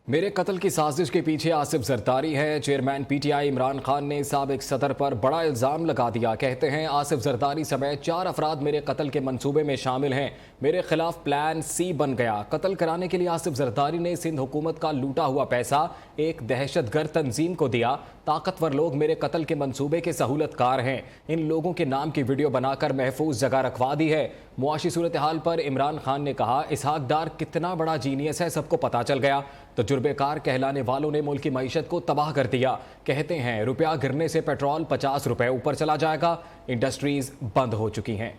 میرے قتل کی سازش کے پیچھے آصف زرداری ہے۔ Chairman P T I Imran Khan نے سابق صدر پر بڑا الزام لگا دیا۔ کہتے ہیں آصف زرداری سمیت 4 افراد میرے قتل کے منصوبے میں شامل ہیں۔ میرے خلاف پلان سی بن گیا۔ قتل کرانے کے لیے آصف زرداری نے سندھ حکومت کا لوٹا ہوا پیسہ ایک دہشت گرد تنظیم کو دیا۔ طاقتور لوگ میرے قتل کے منصوبے کے سہولت کار ہیں۔ ان لوگوں کے نام کی ویڈیو بنا کر محفوظ جگہ رکھوا دی ہے۔ معاشی صورتحال پر عمران خان نے کہا، اسحاق ڈار کتنا بڑا جینیس ہے سب کو پتہ چل گیا۔ تجربے کار کہلانے والوں نے ملک کی معیشت کو تباہ کر دیا۔ کہتے ہیں روپیہ گرنے سے پیٹرول 50 روپے اوپر چلا جائے گا۔ انڈسٹریز بند ہو چکی ہیں۔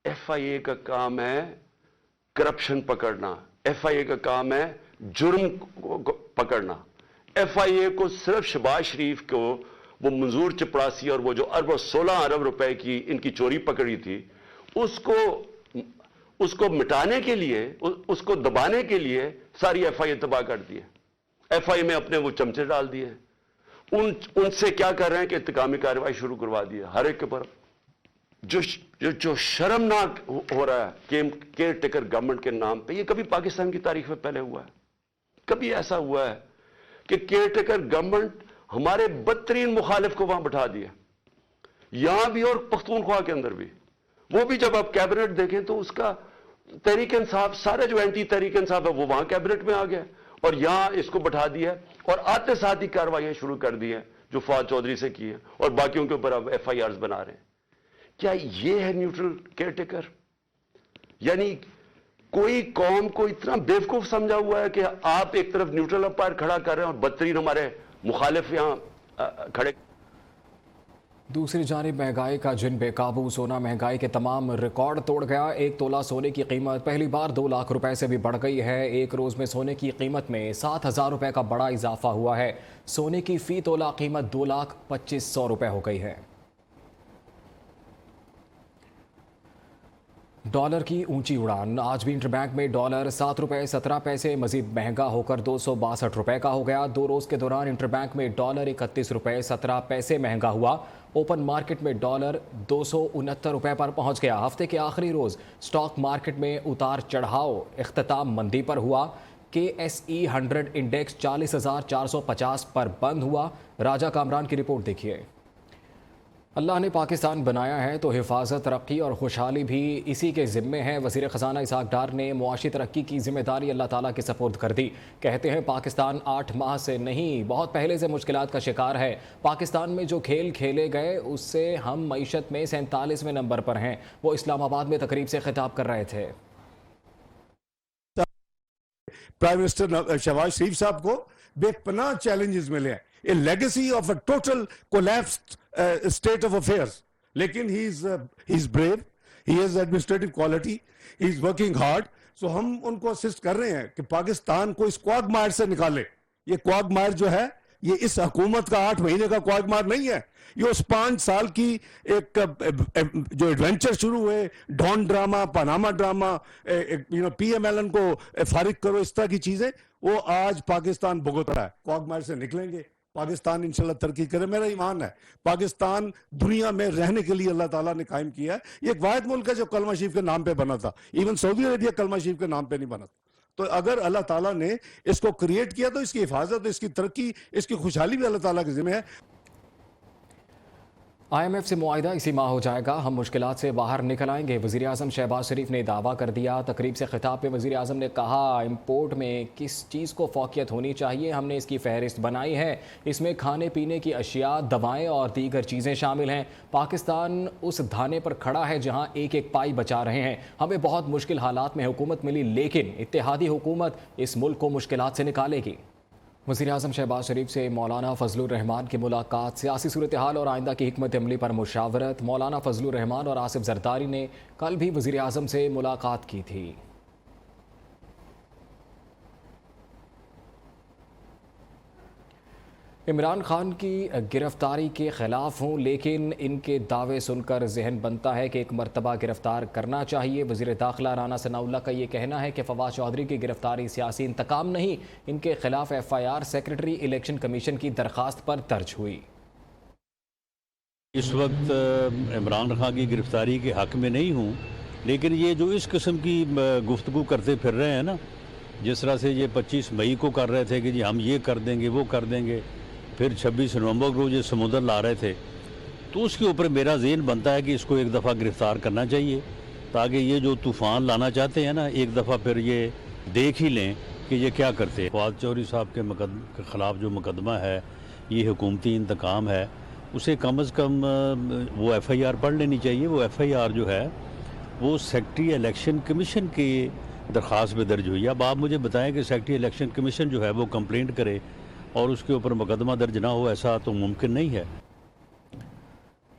ایف آئی اے کا کام ہے کرپشن پکڑنا، ایف آئی اے کا کام ہے جرم کو پکڑنا۔ ایف آئی اے کو صرف شہباز شریف کو وہ منظور چپڑاسی اور وہ جو 16 ارب روپے کی ان کی چوری پکڑی تھی، اس کو مٹانے کے لیے، اس کو دبانے کے لیے ساری ایف آئی اے تباہ کر دی ہے۔ ایف آئی اے میں اپنے وہ چمچے ڈال دیے ہیں۔ ان سے کیا کر رہے ہیں کہ انتقامی کارروائی شروع کروا دی ہے ہر ایک کے پر۔ جو شرمناک ہو رہا ہے کیئر ٹیکر گورنمنٹ کے نام پہ، یہ کبھی پاکستان کی تاریخ میں پہلے ہوا ہے؟ کبھی ایسا ہوا ہے کہ کیئر ٹیکر گورنمنٹ ہمارے بدترین مخالف کو وہاں بٹھا دیا، یہاں بھی اور پختونخوا کے اندر بھی؟ وہ بھی جب آپ کیبنٹ دیکھیں تو اس کا تحریک انصاف، سارے جو اینٹی تحریک انصاف ہے وہ وہاں کیبنٹ میں آ گیا اور یہاں اس کو بٹھا دیا اور آتے ساتھ ہی کاروائیاں شروع کر دی ہیں جو فواد چودھری سے کی ہیں اور باقیوں کے اوپر اب ایف آئی آرز بنا رہے ہیں۔ کیا یہ ہے نیوٹرل کیئر ٹیکر؟ یعنی کوئی قوم کو اتنا بیوقوف سمجھا ہوا ہے کہ آپ ایک طرف نیوٹرل امپائر کھڑا کر رہے ہیں اور بدترین ہمارے مخالف یہاں کھڑے۔ دوسری جانب مہنگائی کا جن بے قابو، سونا مہنگائی کے تمام ریکارڈ توڑ گیا۔ 1 تولہ سونے کی قیمت پہلی بار 2 لاکھ روپے سے بھی بڑھ گئی ہے۔ ایک روز میں سونے کی قیمت میں 7,000 روپے کا بڑا اضافہ ہوا ہے۔ سونے کی فی تولہ قیمت 2,25,000 روپے ہو گئی ہے۔ ڈالر کی اونچی اڑان، آج بھی انٹر بینک میں ڈالر 7 روپے 17 پیسے مزید مہنگا ہو کر 262 روپے کا ہو گیا۔ 2 روز کے دوران انٹر بینک میں ڈالر 31 روپے 17 پیسے مہنگا ہوا۔ اوپن مارکیٹ میں ڈالر 269 روپے پر پہنچ گیا۔ ہفتے کے آخری روز سٹاک مارکیٹ میں اتار چڑھاؤ اختتام مندی پر ہوا۔ KSE 100 انڈیکس 40,450 پر بند ہوا۔ راجہ کامران کی رپورٹ دیکھیے۔ اللہ نے پاکستان بنایا ہے تو حفاظت، ترقی اور خوشحالی بھی اسی کے ذمے ہے۔ وزیر خزانہ اسحاق ڈار نے معاشی ترقی کی ذمہ داری اللہ تعالیٰ کے سپرد کر دی۔ کہتے ہیں پاکستان 8 ماہ سے نہیں، بہت پہلے سے مشکلات کا شکار ہے۔ پاکستان میں جو کھیل کھیلے گئے اس سے ہم معیشت میں 47ویں نمبر پر ہیں۔ وہ اسلام آباد میں تقریب سے خطاب کر رہے تھے۔ پرائم منسٹر شہباز شریف صاحب کو بے پناہ چیلنجز ملے ہیں، a legacy of a total collapsed state of affairs. لیکن he is brave, he has administrative quality, he is working hard. So ہم ان کو اسسٹ کر رہے ہیں کہ پاکستان کو اس کوگمائر سے نکالے۔ یہ کوگمائر جو ہے یہ اس حکومت کا 8 مہینے کا کوگمائر نہیں ہے، یہ اس 5 سال کی ایک جو ایڈونچر شروع ہوئے، Dawn drama, Panama drama, PMLN کو فارغ کرو، اس طرح کی چیزیں، وہ آج پاکستان بھگت رہا ہے۔ کوگمائر سے نکلیں گے، پاکستان انشاءاللہ ترقی کرے۔ میرا ایمان ہے پاکستان دنیا میں رہنے کے لیے اللہ تعالیٰ نے قائم کیا ہے۔ یہ ایک واحد ملک ہے جو کلمہ شریف کے نام پہ بنا تھا، ایون سعودی عربیہ کلمہ شریف کے نام پہ نہیں بنا تھا۔ تو اگر اللہ تعالیٰ نے اس کو کریٹ کیا تو اس کی حفاظت، اس کی ترقی، اس کی خوشحالی بھی اللہ تعالیٰ کے ذمہ ہے۔ IMF سے معاہدہ اسی ماہ ہو جائے گا، ہم مشکلات سے باہر نکل آئیں گے، وزیر اعظم شہباز شریف نے دعویٰ کر دیا۔ تقریب سے خطاب میں وزیر اعظم نے کہا، امپورٹ میں کس چیز کو فوقیت ہونی چاہیے، ہم نے اس کی فہرست بنائی ہے۔ اس میں کھانے پینے کی اشیاء، دوائیں اور دیگر چیزیں شامل ہیں۔ پاکستان اس دھانے پر کھڑا ہے جہاں ایک ایک پائی بچا رہے ہیں۔ ہمیں بہت مشکل حالات میں حکومت ملی، لیکن اتحادی حکومت اس ملک کو مشکلات سے نکالے گی۔ وزیر اعظم شہباز شریف سے مولانا فضل الرحمان کی ملاقات، سیاسی صورتحال اور آئندہ کی حکمت عملی پر مشاورت۔ مولانا فضل الرحمان اور آصف زرداری نے کل بھی وزیر اعظم سے ملاقات کی تھی۔ عمران خان کی گرفتاری کے خلاف ہوں، لیکن ان کے دعوے سن کر ذہن بنتا ہے کہ ایک مرتبہ گرفتار کرنا چاہیے۔ وزیر داخلہ رانا ثناء اللہ کا یہ کہنا ہے کہ فواد چودھری کی گرفتاری سیاسی انتقام نہیں، ان کے خلاف FIR سیکرٹری الیکشن کمیشن کی درخواست پر درج ہوئی۔ اس وقت عمران خان کی گرفتاری کے حق میں نہیں ہوں، لیکن یہ جو اس قسم کی گفتگو کرتے پھر رہے ہیں نا، जिस तरह से ये 25 मई को कर रहे थे कि जी हम ये कर देंगे वो कर देंगे, फिर 26 नवंबर को ये समुद्र ला रहे थे, तो उसके ऊपर मेरा ज़हन बनता है कि इसको एक दफ़ा गिरफ़्तार करना चाहिए, ताकि ये जो तूफ़ान लाना चाहते हैं ना, एक दफ़ा फिर ये देख ही लें कि ये क्या करते हैं। फवाद चौधरी साहब के ख़िलाफ़ जो मुकदमा है, ये हुकूमती इंतकाम है, उसे कम अज़ कम वो FIR पढ़ लेनी चाहिए। वो FIR जो है वो सेक्रेटरी इलेक्शन कमीशन की दरख्वास्त में दर्ज हुई है। अब आप मुझे बताएं कि सेक्रेटरी इलेक्शन कमीशन जो है वो कंप्लेंट करे और उसके ऊपर मुकदमा दर्ज ना हो, ऐसा तो मुमकिन नहीं है।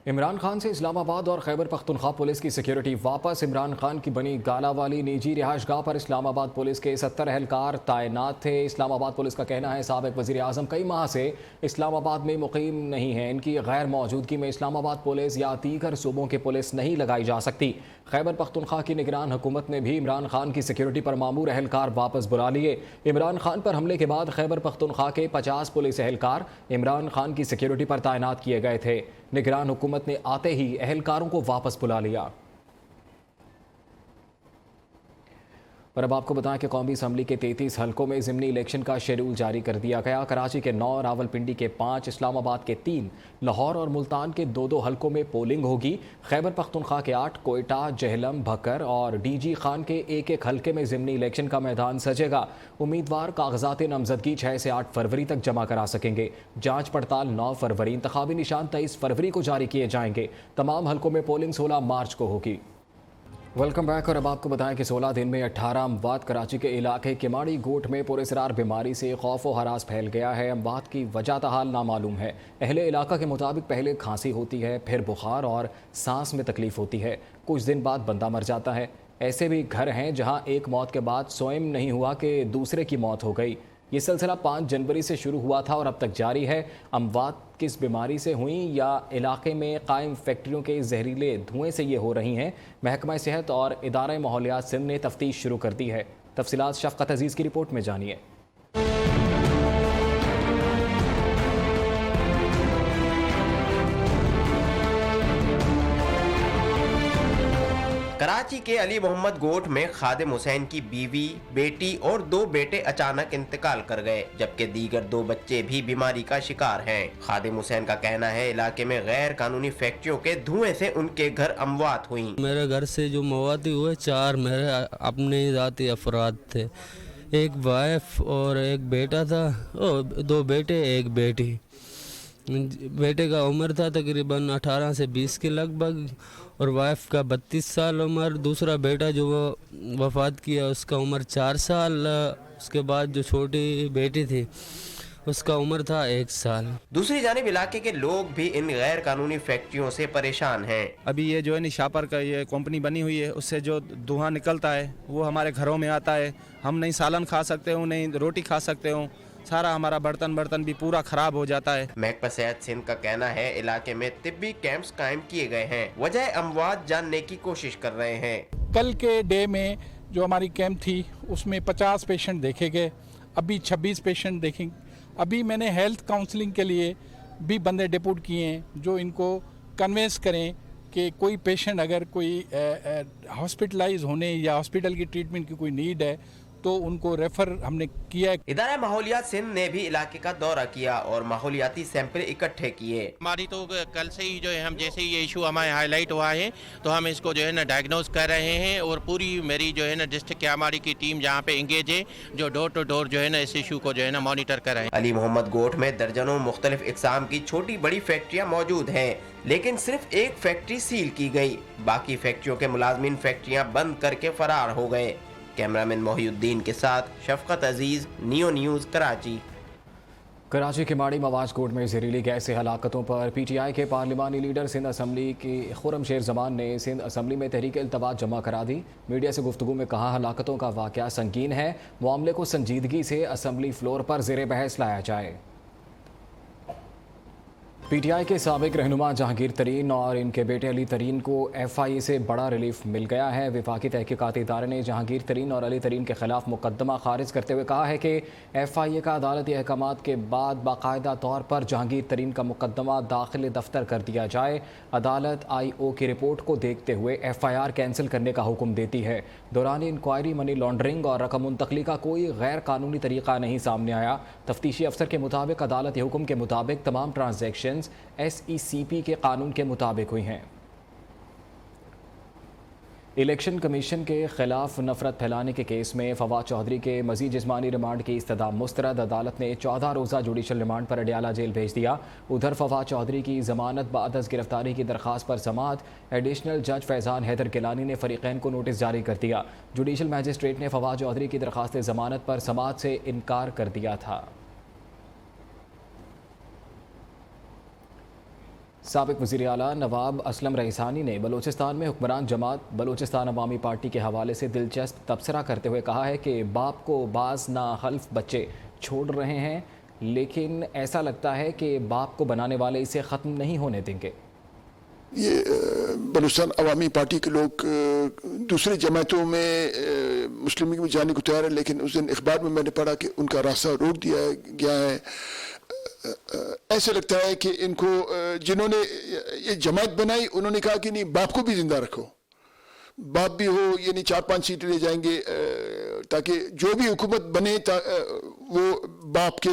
इमरान खान से इस्लामाबाद और खैबर पख्तूनख्वा पुलिस की सिक्योरिटी वापस। इमरान खान की बनी गाला वाली निजी रिहाइशगाह पर इस्लामाबाद पुलिस के 70 एहलकार तैनात थे। इस्लामाबाद पुलिस का कहना है साबिक वज़ीर आज़म कई माह से इस्लामाबाद में मुकीम नहीं है, इनकी गैर मौजूदगी में इस्लामाबाद पुलिस या दीगर सूबों की पुलिस नहीं लगाई जा सकती। खैबर पख्तूनख्वा की निगरान हुकूमत ने भी इमरान खान की सिक्योरिटी पर मामूर एहलकार वापस बुला लिए। इमरान खान पर हमले के बाद खैबर पख्तूनख्वा के 50 पुलिस एहलकार इमरान खान की सिक्योरिटी पर तैनात किए गए थे। निगरान हुकूमत ने आते ही एहलकारों को वापस बुला लिया। पर अब आपको बताएं कि कौमी असम्बली के 33 हलकों में ज़िमनी इलेक्शन का शेड्यूल जारी कर दिया गया। कराची के 9, रावलपिंडी के 5, इस्लामाबाद के 3, लाहौर और मुल्तान के 2 हलकों में पोलिंग होगी। खैबर पख्तूनख्वा के 8, कोयटा, जहलम, भकर और DG खान के 1 हलके में ज़िमनी इलेक्शन का मैदान सजेगा। उम्मीदवार कागजात नामजदगी 6 से 8 फरवरी तक जमा करा सकेंगे। जाँच पड़ताल 9 फरवरी, इंतखाबी निशान 23 फरवरी को जारी किए जाएंगे। तमाम हलकों में पोलिंग 16 मार्च को होगी। Welcome back. और अब आपको बताएं कि 16 दिन में 18 अमवात। कराची के इलाके किमाड़ी गोट में पुरस्रार बीमारी से खौफ व हरास फैल गया है। अमवात की वजह ताहाल नामालूम है। अहले इलाका के मुताबिक पहले खांसी होती है, फिर बुखार और सांस में तकलीफ होती है, कुछ दिन बाद बंदा मर जाता है। ऐसे भी घर हैं जहां एक मौत के बाद स्वयं नहीं हुआ कि दूसरे की मौत हो गई। ये सिलसिला 5 जनवरी से शुरू हुआ था और अब तक जारी है। अमवात किस बीमारी से हुई या इलाके में कायम फैक्ट्रियों के जहरीले धुएं से ये हो रही हैं, महकमा सेहत और इदारा माहौलियात सिंध ने तफ्तीश शुरू कर दी है। तफसीलात शफ़क़त अजीज़ की रिपोर्ट में जानिए। कराची के अली मोहम्मद गोट में खादिम हुसैन की बीवी, बेटी और 2 बेटे अचानक इंतकाल कर गए, जबकि दीगर 2 बच्चे भी बीमारी का शिकार हैं। खादिम हुसैन का कहना है इलाके में गैर कानूनी फैक्ट्रियों के धुएं से उनके घर अमवात हुई। मेरे घर से जो मवाती हुए 4 मेरे अपने ज़ाती अफराद थे, एक वाइफ और एक बेटा था, 2 बेटे 1 बेटी। बेटे का उम्र था तकरीबन 18 से 20 के लगभग और वाइफ का 32 साल उम्र। दूसरा बेटा जो वो वफ़ात किया उसका उम्र 4 साल। उसके बाद जो छोटी बेटी थी उसका उम्र था 1 साल। दूसरी जानिब इलाके के लोग भी इन गैर कानूनी फैक्ट्रियों से परेशान हैं। अभी ये जो है निशापर का ये कंपनी बनी हुई है, उससे जो धुआं निकलता है वो हमारे घरों में आता है। हम नहीं सालन खा सकते हो, नहीं रोटी खा सकते हो, सारा हमारा बर्तन भी पूरा खराब हो जाता है। महकमा सेहत सिंध का कहना है इलाके में तिब्बी कैंप्स कायम किए गए हैं, वजह अमवात जानने की कोशिश कर रहे हैं। कल के डे में जो हमारी कैंप थी उसमें 50 पेशेंट देखे गए, अभी 26 पेशेंट देखेंगे। अभी मैंने हेल्थ काउंसलिंग के लिए भी बंदे डिप्यूट किए हैं जो इनको कन्वेंस करें कि कोई पेशेंट अगर कोई हॉस्पिटलाइज होने या हॉस्पिटल की ट्रीटमेंट की कोई नीड है तो उनको रेफर हमने किया। इदारा माहौलियात सिंध ने भी इलाके का दौरा किया और माहौलियाती सैंपल इकट्ठे किए। हमारी तो कल से ही जो है हम जैसे ही ये इशू हमारे हाईलाइट हुआ है तो हम इसको जो है ना डायग्नोज कर रहे हैं और पूरी मेरी जो है ना डिस्ट्रिक्ट के हमारी की टीम जहाँ पे इंगेज है जो डोर टू डोर जो है ना इस इशू को जो है ना मॉनिटर कर रहे हैं। अली मोहम्मद गोट में दर्जनों मुख्तलिफ इकसाम की छोटी बड़ी फैक्ट्रियाँ मौजूद हैं, लेकिन सिर्फ एक फैक्ट्री सील की गई, बाकी फैक्ट्रियों के मुलाजमीन फैक्ट्रियाँ बंद करके फरार हो गए। कैमरामैन मोहिउद्दीन के साथ शफ़क़त अजीज़, नियो न्यूज़, कराची। कराची के माड़ी मवाज कोर्ट में जहरीली गैस से हलाकतों पर PTI के पार्लिमानी लीडर सिंध असम्बली की खुर्रम शेर जमान ने सिंध असम्बली में तहरीक इल्तबात जमा करा दी। मीडिया से गुफ्तगू में कहा हलाकतों का वाक़या संगीन है, मामले को संजीदगी से असम्बली फ्लोर पर ज़ेर बहस लाया जाए। पी टी आई के साबिक रहनुमा जहांगीर तरीन और इनके बेटे अली तरीन को FIA से बड़ा रिलीफ मिल गया है। वफाकी तहकीकाती इदारे ने जहांगीर तरीन और अली तरीन के खिलाफ मुकदमा खारिज करते हुए कहा है कि FIA का अदालती अहकामात के बाद बाकायदा तौर पर जहांगीर तरीन का मुकदमा दाखिल दफ्तर कर दिया जाए। अदालत IO की रिपोर्ट को देखते हुए FIR कैंसिल करने का हुक्म देती है। दौरान इंक्वायरी मनी लॉन्ड्रिंग और रकम मुंतकली का कोई गैर कानूनी तरीका नहीं सामने आया। तफ्तीशी अफसर के मुताबिक अदालती हुक्म के मुताबिक तमाम ट्रांजैक्शन SECP के कानून के मुताबिक हुई हैं। इलेक्शन कमीशन के खिलाफ नफरत फैलाने के केस में फवाद चौधरी के मजीद जिस्मानी रिमांड की इस्तदा मुस्तरद। अदालत ने 14 रोज़ा जुडिशल रिमांड पर अडियाला जेल भेज दिया। उधर फवाद चौधरी की जमानत बादस गिरफ्तारी की दरख्वास्त पर समाअत। एडिशनल जज फैजान हैदर गिलानी ने फरीकैन को नोटिस जारी कर दिया। जुडिशल मैजिस्ट्रेट ने फवाद चौधरी की दरख्वास्त जमानत पर समाअत से इनकार कर दिया था। साबिक वज़ीर आला नवाब असलम रईसानी ने बलूचिस्तान में हुक्मरान जमात बलूचिस्तान अवामी पार्टी के हवाले से दिलचस्प तबसरा करते हुए कहा है कि बाप को बाज नाहल्फ बच्चे छोड़ रहे हैं, लेकिन ऐसा लगता है कि बाप को बनाने वाले इसे ख़त्म नहीं होने देंगे। ये बलूचिस्तान अवामी पार्टी के लोग दूसरी जमातों में मुस्लिम लीग में जाने को तैयार है, लेकिन उस दिन अखबार में मैंने पढ़ा कि उनका रास्ता रोक दिया गया है। ऐसे लगता है कि इनको जिन्होंने ये जमात बनाई उन्होंने कहा कि नहीं, बाप को भी जिंदा रखो, बाप भी हो, यानी 4-5 सीटें ले जाएंगे ताकि जो भी हुकूमत बने वो बाप के,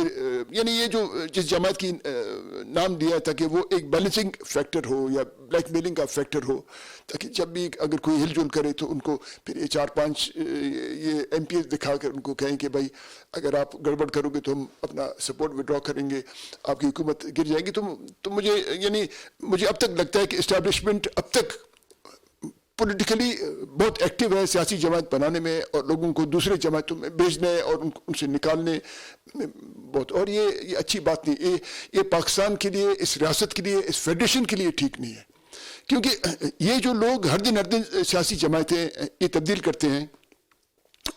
यानी ये जो जिस जमात की नाम दिया है ताकि वो एक बैलेंसिंग फैक्टर हो या ब्लैकमेलिंग का फैक्टर हो, ताकि जब भी अगर कोई हिलजुल करे तो उनको फिर ये 4-5 ये MPs दिखाकर उनको कहें कि भाई अगर आप गड़बड़ करोगे तो हम अपना सपोर्ट विड्रॉ करेंगे, आपकी हुकूमत गिर जाएगी। तो मुझे यानी मुझे अब तक लगता है कि इस्टेब्लिशमेंट अब तक पॉलिटिकली बहुत एक्टिव है सियासी जमात बनाने में और लोगों को दूसरे जमातों में भेजने और उनसे निकालने में बहुत, और ये अच्छी बात नहीं, ये पाकिस्तान के लिए, इस रियासत के लिए, इस फेडरेशन के लिए ठीक नहीं है। क्योंकि ये जो लोग हर दिन सियासी जमातें ये तब्दील करते हैं,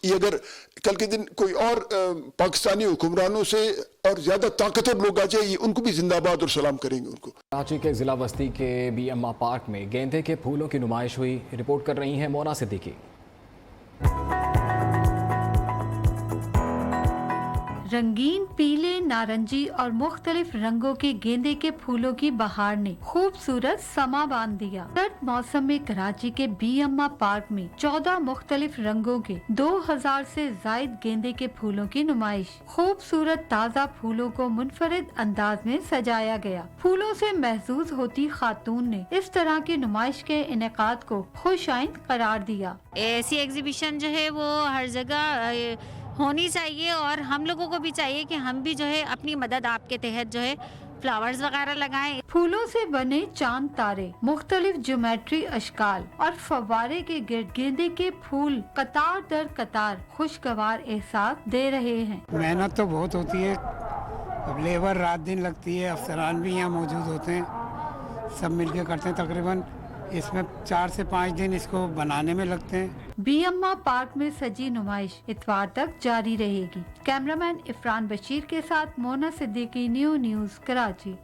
ये अगर कल के दिन कोई और पाकिस्तानी हुक्मरानों से और ज्यादा ताकतवर लोग आ जाए, उनको भी जिंदाबाद और सलाम करेंगे उनको। कराची के जिला बस्ती के BMR पार्क में गेंदे के फूलों की नुमाइश हुई। रिपोर्ट कर रही हैं मोना सिद्दीकी। रंगीन पीले, नारंगी और मुख्तलिफ रंगों के गेंदे के फूलों की बहार ने खूबसूरत समा बांध दिया। सर्द मौसम में कराची के BMR पार्क में 14 मुख्तलिफ रंगों के 2000 से जायद गेंदे के फूलों की नुमाइश। खूबसूरत ताज़ा फूलों को मुनफरिद अंदाज में सजाया गया। फूलों से महसूस होती खातून ने इस तरह की नुमाइश के इनेकाद को खुशाइंद करार दिया। ऐसी एग्जीबिशन जो है वो हर जगह होनी चाहिए और हम लोगों को भी चाहिए कि हम भी जो है अपनी मदद आपके तहत जो है फ्लावर्स वगैरह लगाएं। फूलों से बने चांद तारे, मुख्तलिफ ज्योमेट्री अशकाल और फव्वारे के गिर्द गेंदे के फूल कतार दर कतार खुशगवार एहसास दे रहे हैं। मेहनत तो बहुत होती है, अब लेबर रात दिन लगती है, अफसरान भी यहाँ मौजूद होते हैं, सब मिलके करते हैं। तकरीबन इसमें 4 से 5 दिन इसको बनाने में लगते हैं। BMR पार्क में सजी नुमाइश इतवार तक जारी रहेगी। कैमरामैन इफरान बशीर के साथ मोना सिद्दीकी, न्यू न्यूज़ कराची।